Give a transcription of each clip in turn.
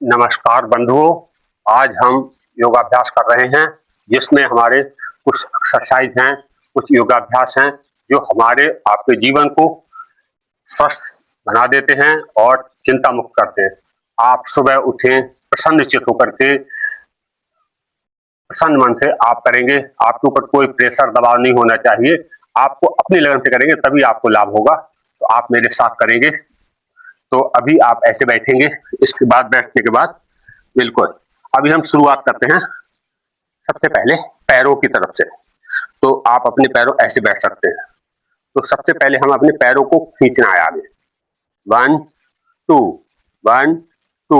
नमस्कार बंधुओं, आज हम योगाभ्यास कर रहे हैं जिसमें हमारे कुछ एक्सरसाइज हैं, कुछ योगाभ्यास हैं जो हमारे आपके जीवन को स्वस्थ बना देते हैं और चिंता मुक्त करते हैं। आप सुबह उठें, प्रसन्नचित्त होकर के प्रसन्न मन से आप करेंगे, आपके ऊपर कोई प्रेशर दबाव नहीं होना चाहिए। आपको अपनी लगन से करेंगे तभी आपको लाभ होगा। तो आप मेरे साथ करेंगे। तो अभी आप ऐसे बैठेंगे, इसके बाद बैठने के बाद बिल्कुल अभी हम शुरुआत करते हैं सबसे पहले पैरों की तरफ से। तो आप अपने पैरों ऐसे बैठ सकते हैं। तो सबसे पहले हम अपने पैरों को खींचना है आगे। 1 2 1 2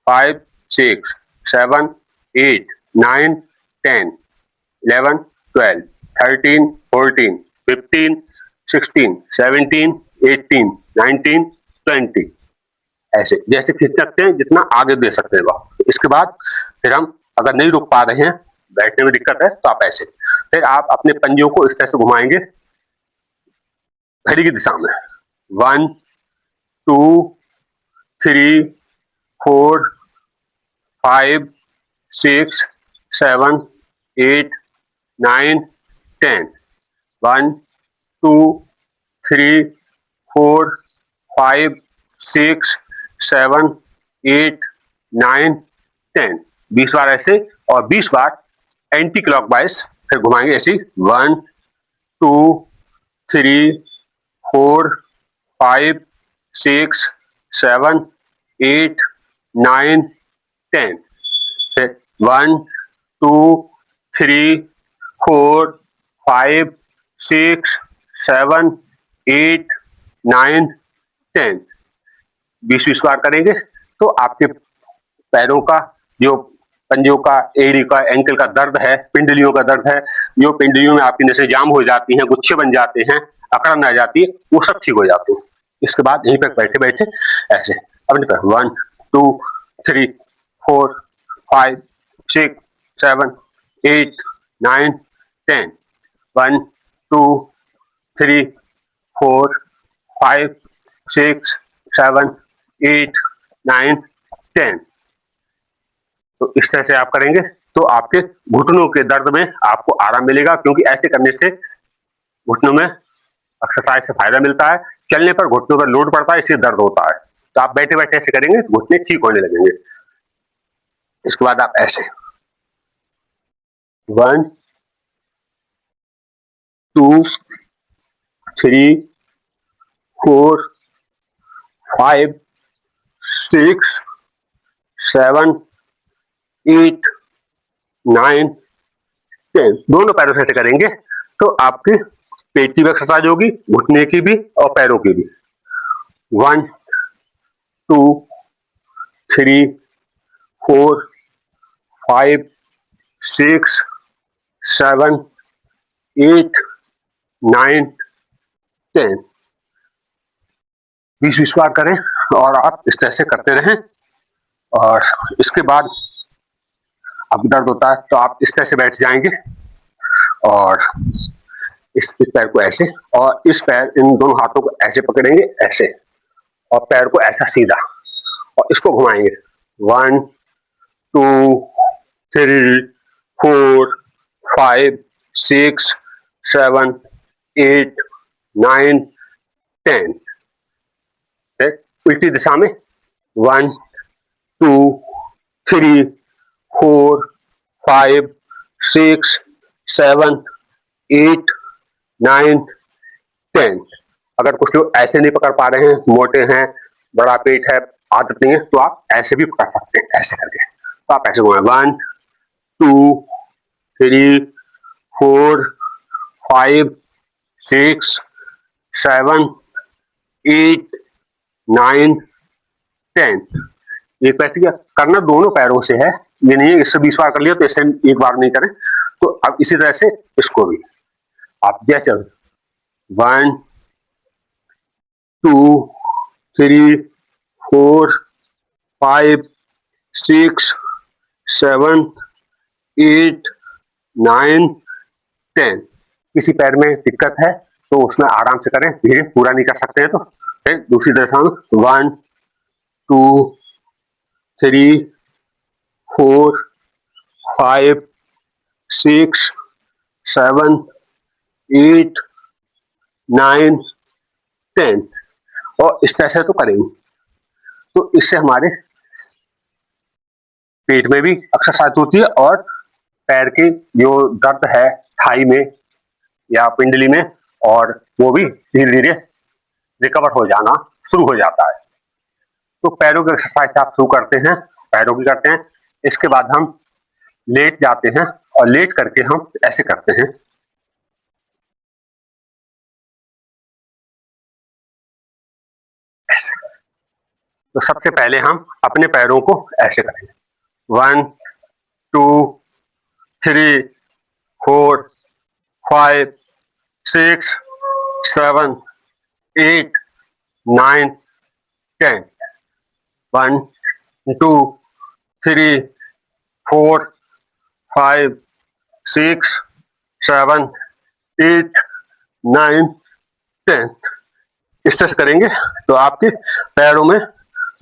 5 6 7 8 9 10 11 12 13 14 15 16 17 18 19 20 ऐसे जैसे खींच सकते हैं, जितना आगे दे सकते हैं वह। इसके बाद फिर हम अगर नहीं रुक पा रहे हैं, बैठने में दिक्कत है, तो आप ऐसे फिर आप अपने पंजों को इस तरह से घुमाएंगे घड़ी की दिशा में। 1 2 3 4 5 6 7 8 9 10 1 2 3 4 5 6 7 8 9 10 20 बार ऐसे और 20 बार एंटी क्लॉकवाइज फिर घुमाएंगे ऐसे 1 2 3 4 5 6 7 8 9 10 फिर 1 2 3 4 5 6 7 8 9 10 20 बार करेंगे तो आपके पैरों का जो पंजों का, एड़ी का, एंकल का दर्द है, पिंडलियों का दर्द है, जो पिंडलियों में आपकी नसें जाम हो जाती हैं, गुच्छे बन जाते हैं, अकड़न आ जाती है, वो सब ठीक हो जाते हैं। इसके बाद यहीं पर बैठे बैठे ऐसे अपने पैर 1 2 3 4 5 6 7 8 9 10 1 2 3 4 5 6 7 8 9 10 तो इस तरह से आप करेंगे तो आपके घुटनों के दर्द में आपको आराम मिलेगा, क्योंकि ऐसे करने से घुटनों में एक्सरसाइज से फायदा मिलता है। चलने पर घुटनों पर लोड पड़ता है, इससे दर्द होता है। तो आप बैठे बैठे ऐसे करेंगे तो घुटने ठीक होने लगेंगे। इसके बाद आप ऐसे 1 2 3 4 5 6 7 8 9 10 दोनों पैरों से ऐसे करेंगे तो आपकी पेट की भी एक्सरसाइज होगी, घुटने की भी और पैरों की भी। 1 2 3 4 5 6 7 8 9 10 20 बार करें और आप इस तरह से करते रहें। और इसके बाद अब दर्द होता है तो आप इस तरह से बैठ जाएंगे और इस पैर को ऐसे और इस पैर, इन दोनों हाथों को ऐसे पकड़ेंगे ऐसे और पैर को ऐसा सीधा और इसको घुमाएंगे 1 2 3 4 5 6 7 8 9 10 उल्टी दिशा में 1 2 3 4 5 6 7 8 9 10 अगर कुछ लोग ऐसे नहीं पकड़ पा रहे हैं, मोटे हैं, बड़ा पेट है, आदत नहीं है, तो आप ऐसे भी पकड़ सकते हैं ऐसे करके। तो आप ऐसे घुमाएं 1 2 3 4 5 6 7 8 9 10 एक पैसे क्या करना दोनों पैरों से है, ये नहीं है इससे 20 बार कर लिया तो इससे एक बार नहीं करें। तो अब इसी तरह से इसको भी आप जैसे 1 2 3 4 5 6 7 8 9 10 किसी पैर में दिक्कत है तो उसमें आराम से करें, धीरे पूरा नहीं कर सकते हैं तो फिर दूसरी दिशा में 1 2 3 4 5 6 7 8 9 10 और इस तरह से तो करेंगे। तो इससे हमारे पेट में भी एक्सरसाइज होती है और पैर की जो दर्द है थाई में या पिंडली में, और वो भी धीरे धीरे रिकवर हो जाना शुरू हो जाता है। तो पैरों की एक्सरसाइज आप शुरू करते हैं, पैरों की करते हैं। इसके बाद हम लेट जाते हैं और लेट करके हम ऐसे करते हैं, ऐसे। तो सबसे पहले हम अपने पैरों को ऐसे करेंगे, 1 2 3 4 5 6 7 8 9 10 1 2 3 4 5 6 7 8 9 10 इस तरह से करेंगे तो आपके पैरों में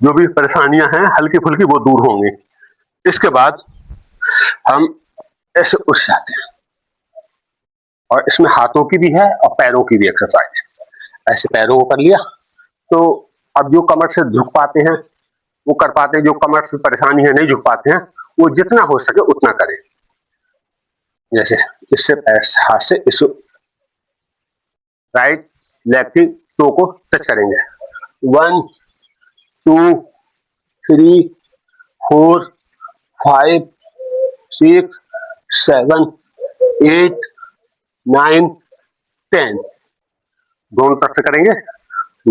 जो भी परेशानियां हैं हल्की फुल्की वो दूर होंगी। इसके बाद हम ऐसे उठ जाते हैं, और इसमें हाथों की भी है और पैरों की भी एक्सरसाइज। ऐसे पैरों को कर लिया तो अब जो कमर से झुक पाते हैं वो कर पाते हैं, जो कमर से परेशानी है नहीं झुक पाते हैं वो जितना हो सके उतना करें। जैसे इससे हाथ से इस राइट लेग की टो को टच करेंगे, 1 2 3 4 5 6 7 8 9 10 दोनों तरफ से करेंगे,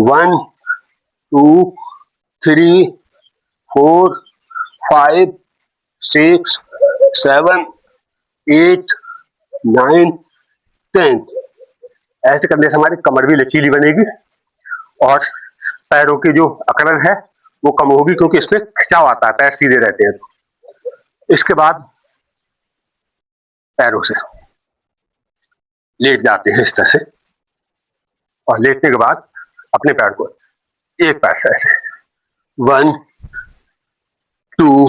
1 2 3 4 5 6 7 8 9 10 ऐसे करने से हमारी कमर भी लचीली बनेगी और पैरों की जो अकड़न है वो कम होगी, क्योंकि इसमें खिंचाव आता है, पैर सीधे रहते हैं। इसके बाद पैरों से लेट जाते हैं इस तरह से, और लेटने के बाद अपने पैर को एक पैर से ऐसे 1 2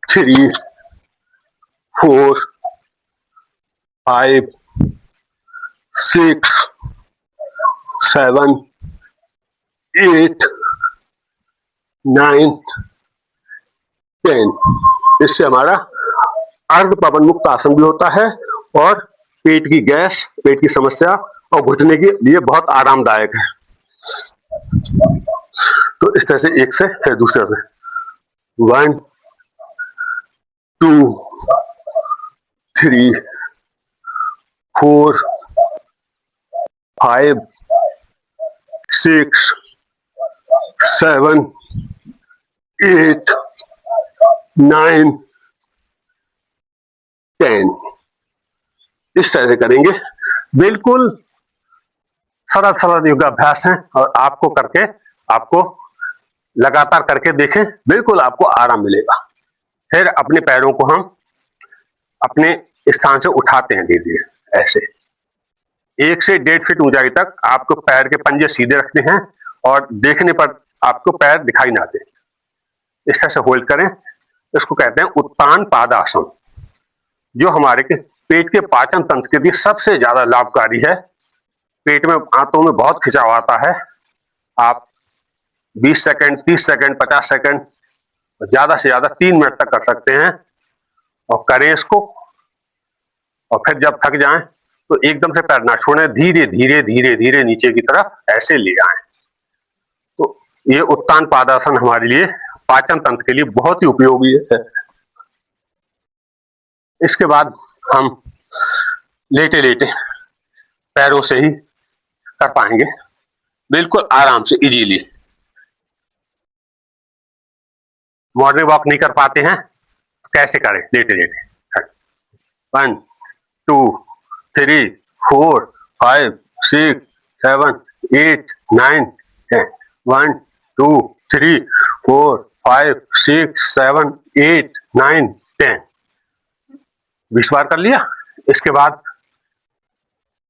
3 4 5 6 7 8 9 10 इससे हमारा अर्ध पवन मुक्त आसन भी होता है और पेट की गैस, पेट की समस्या और घुटने के लिए बहुत आरामदायक है। तो इस तरह से एक से फिर दूसरे से 1 2 3 4 5 6 7 8 9 10 इस तरह से करेंगे। बिल्कुल सरल सरल योगाभ्यास हैं और आपको करके, आपको लगातार करके देखें, बिल्कुल आपको आराम मिलेगा। फिर अपने पैरों को हम अपने स्थान से उठाते हैं धीरे धीरे, ऐसे 1 से 1.5 फीट ऊंचाई तक आपको पैर के पंजे सीधे रखने हैं और देखने पर आपको पैर दिखाई ना दे, इस तरह से होल्ड करें। इसको कहते हैं उत्तान पादासन, जो हमारे के पेट के पाचन तंत्र के लिए सबसे ज्यादा लाभकारी है। पेट में, आंतों में बहुत खिंचाव आता है। आप 20 सेकंड, 30 सेकंड, 50 सेकंड, ज्यादा से ज्यादा 3 मिनट तक कर सकते हैं और करें इसको। और फिर जब थक जाएं तो एकदम से पैर ना छोड़ें, धीरे धीरे धीरे धीरे नीचे की तरफ ऐसे ले आए। तो ये उत्तान पादासन हमारे लिए, पाचन तंत्र के लिए बहुत ही उपयोगी है। इसके बाद हम लेटे लेटे पैरों से ही कर पाएंगे, बिल्कुल आराम से, इजीली। मॉर्निंग वॉक नहीं कर पाते हैं कैसे करें, लेटे लेटे 1 2 3 4 5 6 7 8 9 10 1 2 3 4 5 6 7 8 9 10 20 बार कर लिया। इसके बाद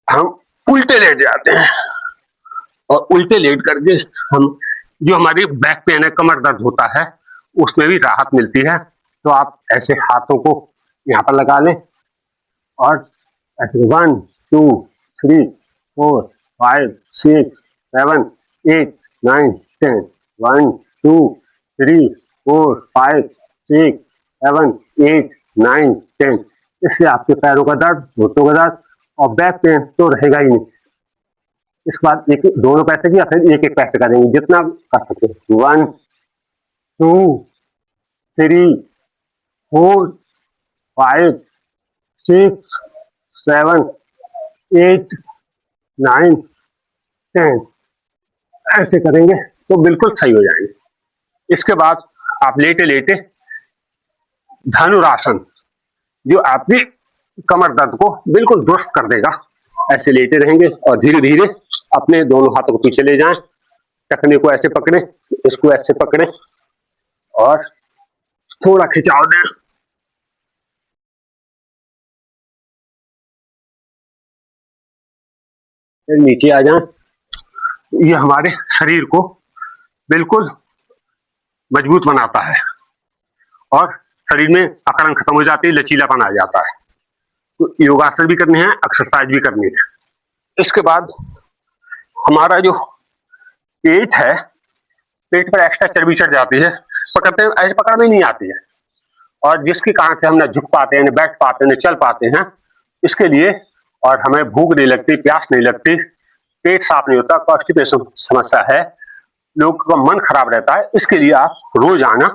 हम उल्टे लेट जाते हैं और उल्टे लेट करके हम, जो हमारी बैक पेन है, कमर दर्द होता है, उसमें भी राहत मिलती है। तो आप ऐसे हाथों को यहाँ पर लगा लें और ऐसे 1 2 3 4 5 6 7 8 9 10 1 2 3 4 5 6 7 8 9 10। इससे आपके पैरों का दर्द, घुटनों का दर्द और बैक पेन तो रहेगा ही नहीं। इसके बाद एक दोनों पैसे की या फिर एक एक पैसे करेंगे, जितना कर सकते हैं। 1 2 3 4 5 6 7 8 9 10 ऐसे करेंगे तो बिल्कुल सही हो जाएंगे। इसके बाद आप लेटे लेटे धनुरासन, जो आपकी कमर दर्द को बिल्कुल दुरुस्त कर देगा। ऐसे लेटे रहेंगे और धीरे धीरे अपने दोनों हाथों को पीछे ले जाएं, टखने को ऐसे पकड़े, इसको ऐसे पकड़े और थोड़ा खिंचाव दें। फिर नीचे आ जाएं। ये हमारे शरीर को बिल्कुल मजबूत बनाता है और शरीर में अकड़न खत्म हो जाती है, लचीलापन आ जाता है। तो योगासन भी करने हैं, एक्सरसाइज भी करनी है। इसके बाद हमारा जो पेट है, पेट पर एक्स्ट्रा चर्बी चढ़ जाती है, पकड़ते हैं ऐसे पकड़ में नहीं आती है, और जिसके कारण से हम न झुक पाते हैं, न बैठ पाते हैं, न चल पाते हैं। इसके लिए और हमें भूख नहीं लगती, प्यास नहीं लगती, पेट साफ नहीं होता, कॉन्स्टिपेशन समस्या है, लोगों का मन खराब रहता है। इसके लिए आप रोजाना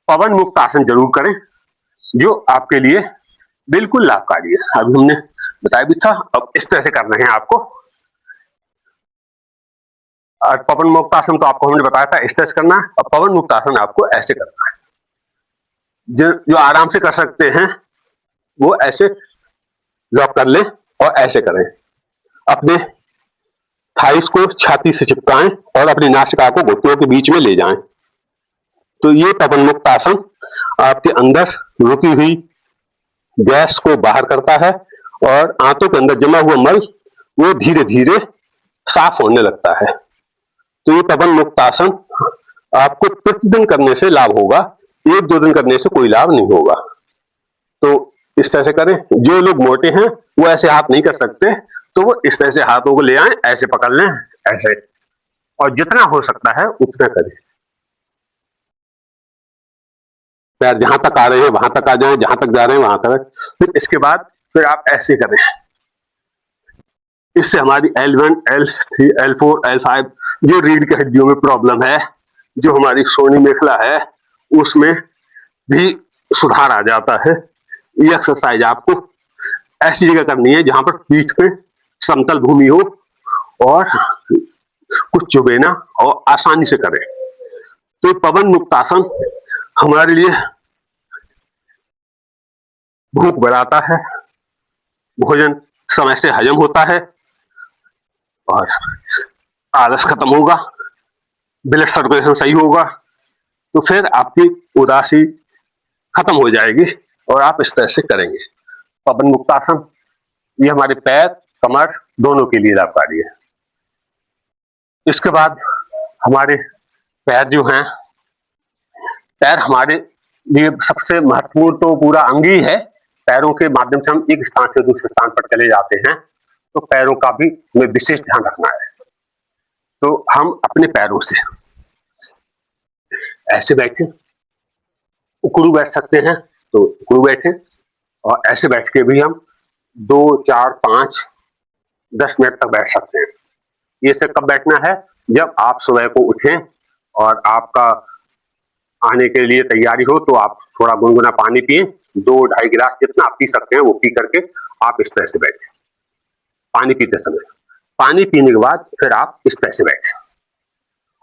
पवन मुक्त आसन जरूर करें, जो आपके लिए बिल्कुल लाभकारी है। अभी हमने बताया भी था, अब इस तरह से करना है आपको। और पवन मुक्त आसन तो आपको हमने बताया था इस तरह से करना है, और पवन मुक्त आसन आपको ऐसे करना है। जो आराम से कर सकते हैं वो ऐसे लॉक कर लें और ऐसे करें। अपने थाइस को छाती से चिपकाएं और अपनी नासिका को घुटनों के बीच में ले जाएं। तो ये पवन मुक्त आसन आपके अंदर रुकी हुई गैस को बाहर करता है और आंतों के अंदर जमा हुआ मल वो धीरे धीरे साफ होने लगता है। तो ये पवन मुक्त आसन आपको प्रतिदिन करने से लाभ होगा, 1-2 दिन करने से कोई लाभ नहीं होगा। तो इस तरह से करें। जो लोग मोटे हैं वो ऐसे हाथ नहीं कर सकते, तो वो इस तरह से हाथों को ले आए, ऐसे पकड़ लें, ऐसे, और जितना हो सकता है उतना करें। पैर जहां तक आ रहे हैं वहां तक आ जाएं, जहां तक जा रहे हैं वहां तक। फिर इसके बाद फिर आप ऐसे करें। इससे हमारी L1, L3, L4, L5 जो रीढ़ की हड्डियों में प्रॉब्लम है, जो हमारी सोनी मेखला है, उसमें भी सुधार आ जाता है। ये एक्सरसाइज आपको ऐसी जगह करनी है जहां पर पीठ पे समतल भूमि हो और कुछ चुभे ना, और आसानी से करें। तो पवन मुक्त आसन हमारे लिए भूख बढ़ाता है, भोजन समय से हजम होता है और आलस खत्म होगा, ब्लड सर्कुलेशन सही होगा, तो फिर आपकी उदासी खत्म हो जाएगी और आप इस तरह से करेंगे। पवन मुक्त आसन ये हमारे पैर, कमर दोनों के लिए लाभकारी है। इसके बाद हमारे पैर जो हैं, पैर हमारे लिए सबसे महत्वपूर्ण तो पूरा अंग ही है। पैरों के माध्यम से हम एक स्थान से दूसरे स्थान पर चले जाते हैं, तो पैरों का भी हमें विशेष ध्यान रखना है। तो हम अपने पैरों से ऐसे बैठे, उकड़ू बैठ सकते हैं तो उकड़ू बैठे, और ऐसे बैठ के भी हम 2, 4, 5, 10 मिनट तक बैठ सकते हैं। ये सब कब बैठना है? जब आप सुबह को उठें और आपका आने के लिए तैयारी हो, तो आप थोड़ा गुनगुना पानी पिए, 2-2.5 गिलास जितना आप पी सकते हैं वो पी करके आप इस तरह से बैठे। पानी पीते समय, पानी पीने के बाद फिर आप इस तरह से बैठे,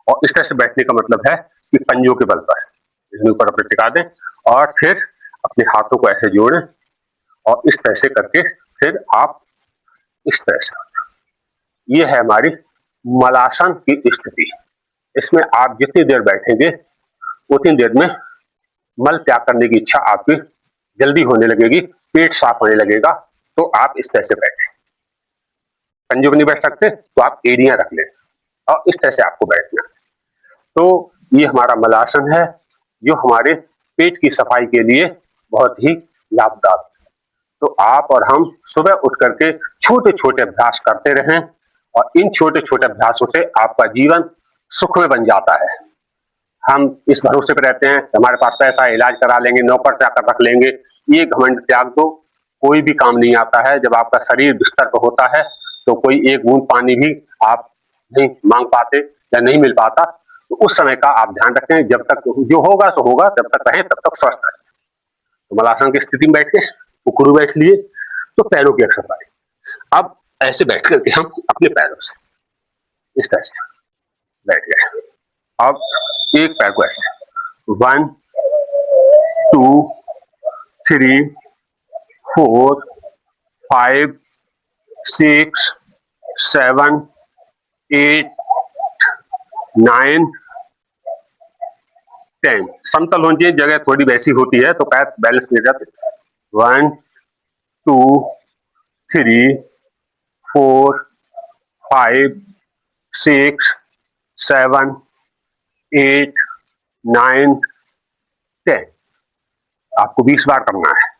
और इस तरह से बैठने का मतलब है कि पंजों के बल पर इसके ऊपर अपने टिका दें और फिर अपने हाथों को ऐसे जोड़ें, और इस तरह से करके फिर आप इस तरह से, ये है हमारी मलासन की स्थिति। इसमें आप जितनी देर बैठेंगे उतनी देर में मल त्याग करने की इच्छा आपकी जल्दी होने लगेगी, पेट साफ होने लगेगा। तो आप इस तरह से बैठे, पंजों में नहीं बैठ सकते तो आप एड़ियां रख लें और इस तरह से आपको बैठना है। तो ये हमारा मलासन है, जो हमारे पेट की सफाई के लिए बहुत ही लाभदायक है। तो आप और हम सुबह उठ करके छोटे-छोटे अभ्यास करते रहें और इन छोटे-छोटे अभ्यासों से आपका जीवन सुखमय बन जाता है। हम इस भरोसे पे रहते हैं कि हमारे पास पैसा है, इलाज करा लेंगे, नौकर-चाकर रख लेंगे, ये घमंड त्याग दो, कोई भी काम नहीं आता है। जब आपका शरीर बिस्तर पे होता है, तो कोई एक बूंद पानी भी आप नहीं माँग पाते या नहीं मिल पाता, तो उस समय का आप ध्यान रखें, जब तक जो होगा सो होगा, जब तक रहें तब तक स्वस्थ रहें। तो मलासन की स्थिति में बैठ के उकड़ू बैठ लिए, तो पैरों की एक्सरसाइज। अब ऐसे बैठ करके हम अपने पैरों से इस तरह से बैठ गए। अब एक पैर को ऐसे 1 2 3 4 5 6 7 8 9 10 समतल होनी चाहिए, जगह थोड़ी वैसी होती है तो पैर बैलेंस नहीं जाते। 1 2 3 4 5 6 7 8 9 10 आपको 20 बार करना है।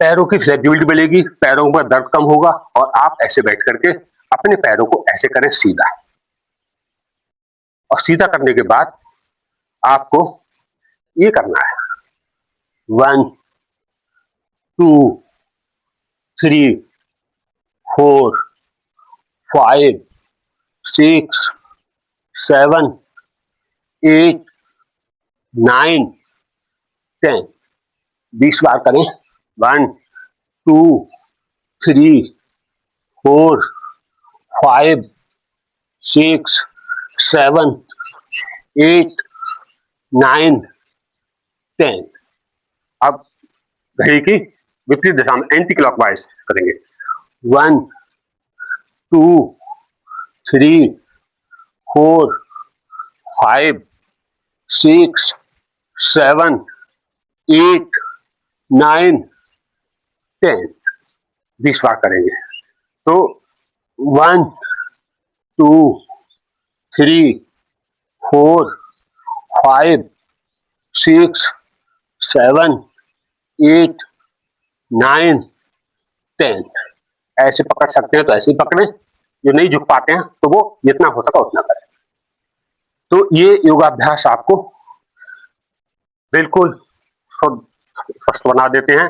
पैरों की फ्लेक्सिबिलिटी मिलेगी, पैरों पर दर्द कम होगा और आप ऐसे बैठ करके अपने पैरों को ऐसे करें सीधा, और सीधा करने के बाद आपको ये करना है 1 2 3 4 5 6 7 8 9 10 20 बार करें। 1 2 3 4 5 6 7 8 9 10 अब घड़ी की विपरीत दिशा में एंटी क्लॉकवाइज करेंगे। 1 2 3 4 5 6 7 8 9 10 20 बार करेंगे। तो 1 2 3 4 5 6 7 8 9 10 ऐसे पकड़ सकते हैं तो ऐसे ही पकड़ें, जो नहीं झुक पाते हैं तो वो जितना हो सका उतना करें। तो ये योगाभ्यास आपको बिल्कुल स्वस्थ बना देते हैं